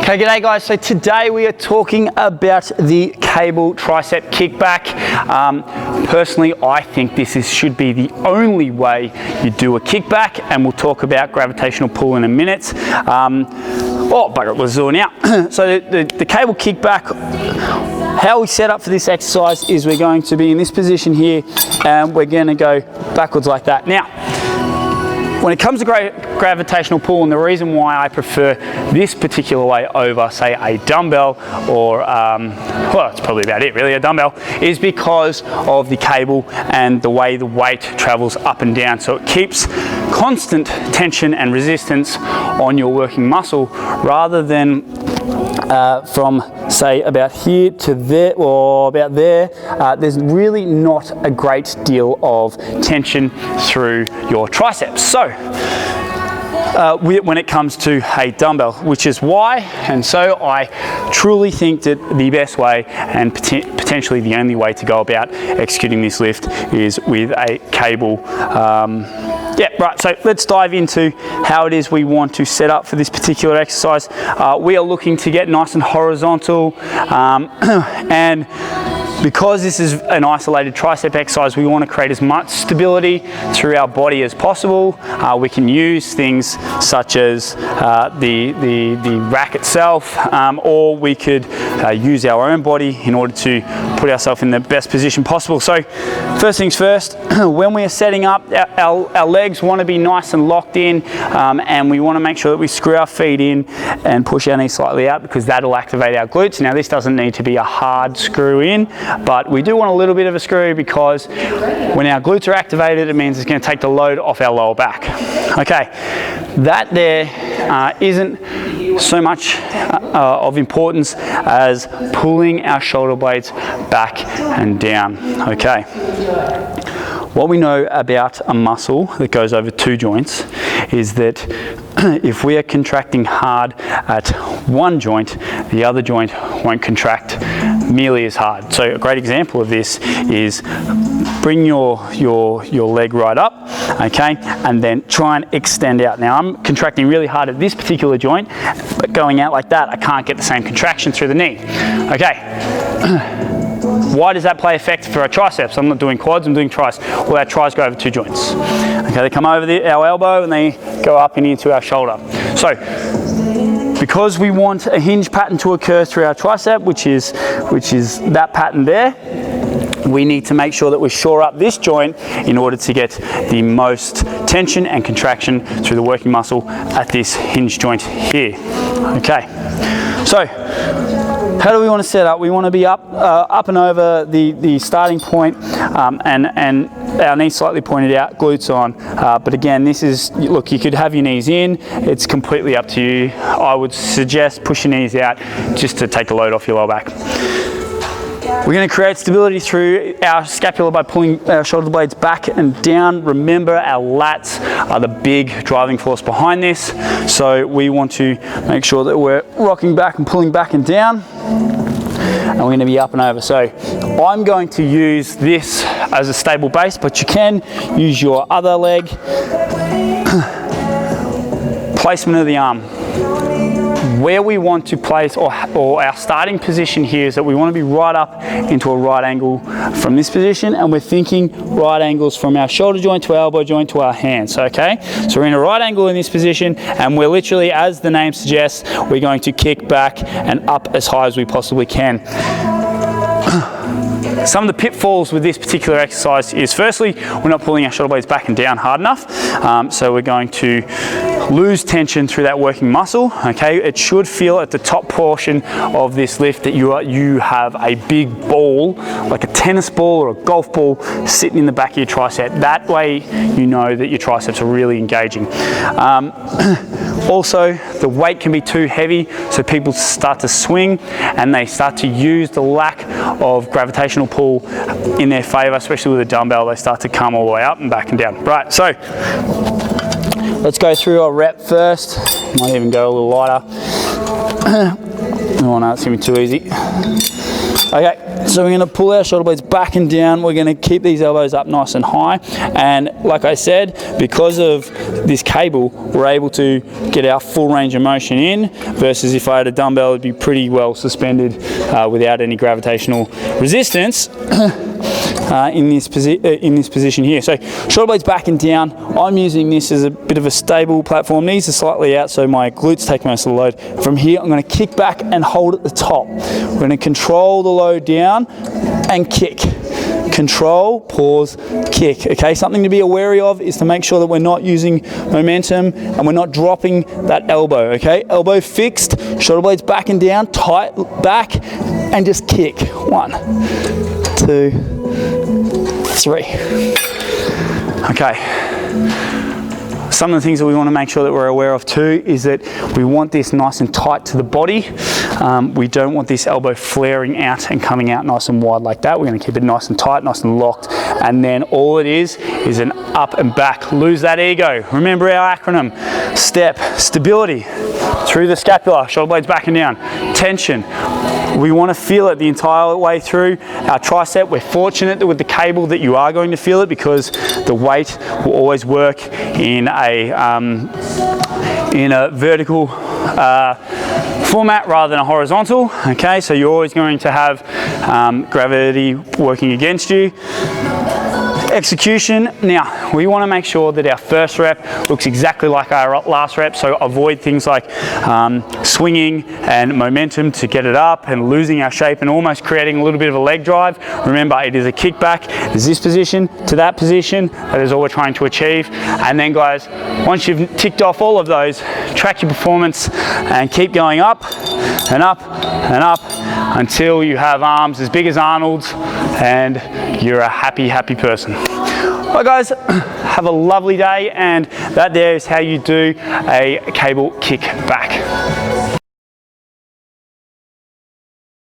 Okay, g'day guys. So today we are talking about the cable tricep kickback. Personally, I think this should be the only way you do a kickback, and we'll talk about gravitational pull in a minute. Oh, bugger, it was zooming out. So the cable kickback, how we set up for this exercise is we're going to be in this position here, and we're going to go backwards like that. Now, when it comes to gravitational pull, and the reason why I prefer this particular way over, say, a dumbbell or, well, it's probably about it really, a dumbbell, is because of the cable and the way the weight travels up and down. So it keeps constant tension and resistance on your working muscle rather than from, say, about here to there or about there. There's really not a great deal of tension through your triceps. So when it comes to a dumbbell, which is why, and so I truly think that the best way and potentially the only way to go about executing this lift is with a cable. Yeah, right, so let's dive into how it is we want to set up for this particular exercise. We are looking to get nice and horizontal, and because this is an isolated tricep exercise, we want to create as much stability through our body as possible. We can use things such as the rack itself, or we could use our own body in order to put ourselves in the best position possible. So first things first, when we are setting up, our legs want to be nice and locked in, and we want to make sure that we screw our feet in and push our knees slightly out, because that'll activate our glutes. Now, this doesn't need to be a hard screw in, but we do want a little bit of a screw, because when our glutes are activated, it means it's going to take the load off our lower back. Okay, that there isn't so much of importance as pulling our shoulder blades back and down. Okay. What we know about a muscle that goes over two joints is that if we are contracting hard at one joint, the other joint won't contract nearly as hard. So a great example of this is bring your leg right up, okay, and then try and extend out. Now, I'm contracting really hard at this particular joint, but going out like that, I can't get the same contraction through the knee. Okay. Why does that play effect for our triceps? I'm not doing quads, I'm doing tris. Well, our tris go over two joints. Okay, they come over our elbow and they go up and into our shoulder. So, because we want a hinge pattern to occur through our tricep, which is that pattern there, we need to make sure that we shore up this joint in order to get the most tension and contraction through the working muscle at this hinge joint here. Okay, so how do we want to set up? We want to be up and over the starting point, and our knees slightly pointed out, glutes on. But again, this is, look, you could have your knees in. It's completely up to you. I would suggest push your knees out just to take the load off your lower back. We're going to create stability through our scapula by pulling our shoulder blades back and down. Remember, our lats are the big driving force behind this. So we want to make sure that we're rocking back and pulling back and down. And we're going to be up and over. So I'm going to use this as a stable base, but you can use your other leg. Placement of the arm. Where we want to place, or our starting position here, is that we want to be right up into a right angle from this position, and we're thinking right angles from our shoulder joint to our elbow joint to our hands, okay? So we're in a right angle in this position, and we're literally, as the name suggests, we're going to kick back and up as high as we possibly can. Some of the pitfalls with this particular exercise is, firstly, we're not pulling our shoulder blades back and down hard enough, so we're going to lose tension through that working muscle. Okay, it should feel at the top portion of this lift that you have a big ball, like a tennis ball or a golf ball, sitting in the back of your tricep. That way you know that your triceps are really engaging. Also, the weight can be too heavy, so people start to swing and they start to use the lack of gravitational pull in their favor, especially with a dumbbell. They start to come all the way up and back and down. Right, so let's go through our rep first. Might even go a little lighter. Oh no, it's gonna be too easy. Okay, so we're gonna pull our shoulder blades back and down. We're gonna keep these elbows up nice and high. And like I said, because of this cable, we're able to get our full range of motion in, versus if I had a dumbbell, it'd be pretty well suspended without any gravitational resistance. In this position here. So shoulder blades back and down. I'm using this as a bit of a stable platform. Knees are slightly out so my glutes take most of the load. From here I'm going to kick back and hold at the top. We're going to control the load down and kick. Control, pause, kick. Okay, something to be wary of is to make sure that we're not using momentum and we're not dropping that elbow. Okay, elbow fixed, shoulder blades back and down, tight back, and just kick. 1, 2, 3. Okay. Some of the things that we want to make sure that we're aware of too is that we want this nice and tight to the body. We don't want this elbow flaring out and coming out nice and wide like that. We're going to keep it nice and tight, nice and locked. And then all it is an up and back. Lose that ego. Remember our acronym. Step, stability, through the scapula, shoulder blades back and down. Tension. We want to feel it the entire way through our tricep. We're fortunate that with the cable that you are going to feel it, because the weight will always work in a vertical format rather than a horizontal. Okay, so you're always going to have gravity working against you. Execution. Now, we want to make sure that our first rep looks exactly like our last rep, so avoid things like swinging and momentum to get it up and losing our shape and almost creating a little bit of a leg drive. Remember, it is a kickback. There's this position to that position. That is all we're trying to achieve. And then, guys, once you've ticked off all of those, track your performance and keep going up and up and up until you have arms as big as Arnold's and you're a happy, happy person. Well, guys, have a lovely day, and that there is how you do a cable kick back.